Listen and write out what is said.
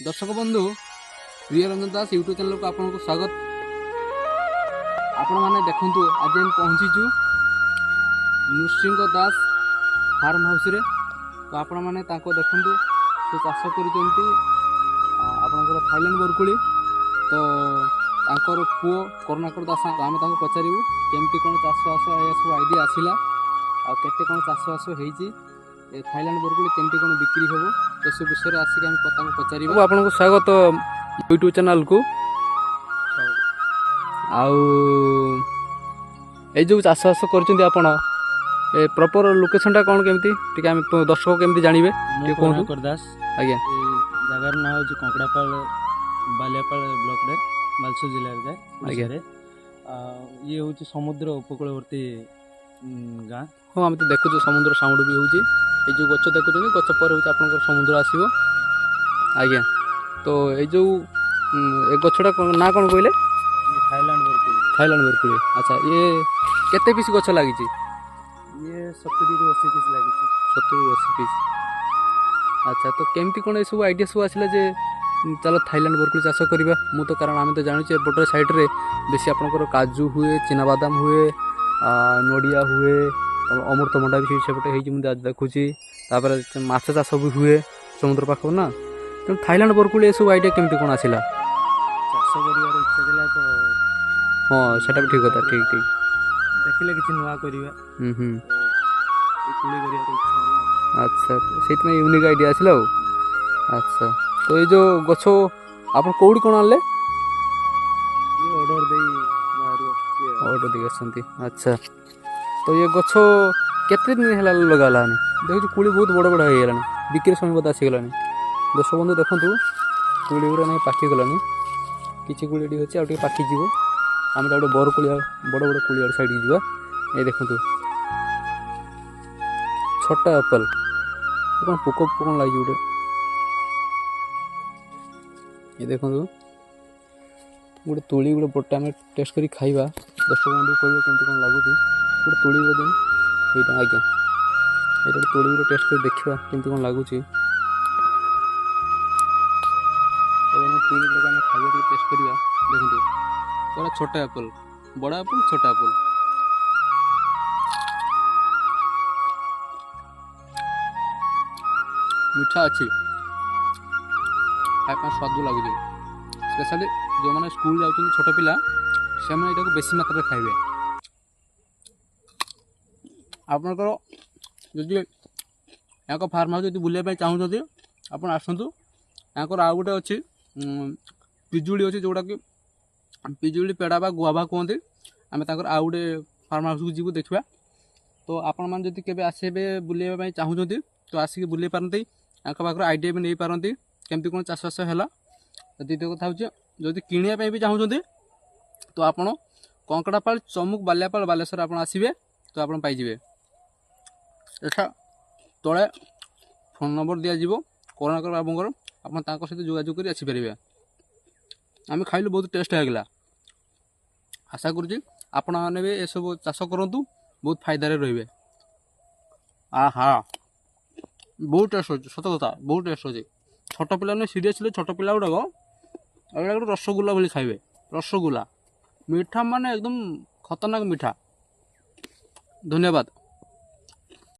दर्शक बंधु प्रिय रंजन दास यूट्यूब चैनल को आपको स्वागत। आपण मैंने देखु आज हम पहुँचीचु नृसिंह दास फार्म हाउस रे। तो आपण मैंने देखु से चाष कर थाईलैंड बरकुली। तो तांकर पुओ करुणाकर दास आम पचारू केमती कौन चाषबास सब आईडिया आसला आते कौन चाषबास हो थाईलैंड बरकुली केमती कौन बिक्री हम एसब विषय आसिक पचार। आपको स्वागत यूट्यूब चैनल को। आई जो चाषबास कर प्रॉपर लोकेशन टा कौन केमती दर्शक केमती जानवे करुणाकर दास आज्ञा जगार ना हूँ कंकड़ापाल बालियापाल ब्लॉक रे बालसो जिले में ये हूँ समुद्र उपकूलवर्ती गाँ। हाँ आम तो देखु समुद्र साउंड भी हूँ ये जो गच देखुं गच पर हूँ आप समुद्र आसो आज्ञा। तो ये जो गछटा ना कौन कहले थाईलैंड बरकुली। थाईलैंड बरकुली अच्छा ये केते पीस गछ लगी ये 70 ରୁ 80 पीस लगी 70 ରୁ 80 पीस। अच्छा तो केमती कौन ये सब आइडिया सब आसला जे चलो थाईलैंड बरकुली चाष करवा मु तो कारण आम तो जानूचे एपटर साइड रे बेसी आपंकर काजू हुए चिनाबादाम हुए नड़िया हुए अमृतभंडा भी सेपटे मुझे देखुची माछ चाष भी हुए समुद्र पाख ना। तेणु थाईलैंड बरकुली ये सब आइडिया केमती कौन आसला चाष कर इच्छा दिला तो हाँ सेटा भी ठीक कथा ठीक ठीक देखिले किसी नुआ करवा कुली कर इच्छा होला। अच्छा से यूनिक आइडिया आसला। अच्छा तो ये जो गछ आप कौड़ी कौन आनले ये ऑर्डर दी आसती। अच्छा तो ये गछ केते दिन है लगाला देखो कुली बहुत बड़ बड़ हो गलानी बिक्री समय बोध आसीगला। दर्शक बंधु देखु कुली गुरा ना पाखीगलानी किसी कुली अच्छे आगे पाखीज आम गोटे बरकुलिया बड़ बड़ कुलिया साइड की जा। ये देखु छोटा एप्पल कौन पोक कौन लगे गोटे ये देखो गोटे तुली गोटे बटा आम टेस्ट कर खाइबा दर्शक बंधु कह केमती कौन लगुच गोटे तुली गोटे दिन यहाँ आज्ञा ये तुली गोटे टेस्ट कर देखा केमती कौन लगुच तुली गुड़ा आम खाइबा टेस्ट करवा। देखो पूरा छोटा एप्पल बड़ा एप्पल छोटा एप्पल मीठा अच्छी खाଇବା स्वाद लगुच स्पेशली जो मैंने स्कूल जाऊँ छोट पिला से बेसी मात्रा खाइबे। आपनकर जदि यहाँ फार्म हाउस बुलाइप चाहूँगी आप आसतु यहाँ आउ गोटे अच्छी पिजुली अच्छी जोटा कि पिजुली पेड़ा बा गुआभा कहते आम आउ गोटे फार्म हाउस को जीव देखा। तो आपण मैंने जब के आसबे बुलाइबा चाहूँगी तो आसिक बुलाई पारती यहाँ पाखे आइडिया भी नहीं पारती केमती कौन चाषबास है। द्वितीय कथा हूँ जदि किणापी भी चाहूँगी तो आप कंकड़ापाल चमुक बालियापाल बालेश्वर आप आसबे तो आप पाइबे। एटा तले फोन नंबर दिज्व करुणाकर बाबूर आप सहित जोगाजोग कर आसीपारे। आम खाइलु बहुत टेस्ट होगा आशा करुँच आपण मैंने भी ये सब चाष करूँ बहुत फायदार रे। हाँ बहुत टेस्ट हो सत कथा बहुत टेस्ट अच्छे छोट पिला सीरीयसली छोट पिला गुड़ाक रसगुल्ला भाई खाइबे रसगुल्ला मीठा माने एकदम खतरनाक मीठा। धन्यवाद।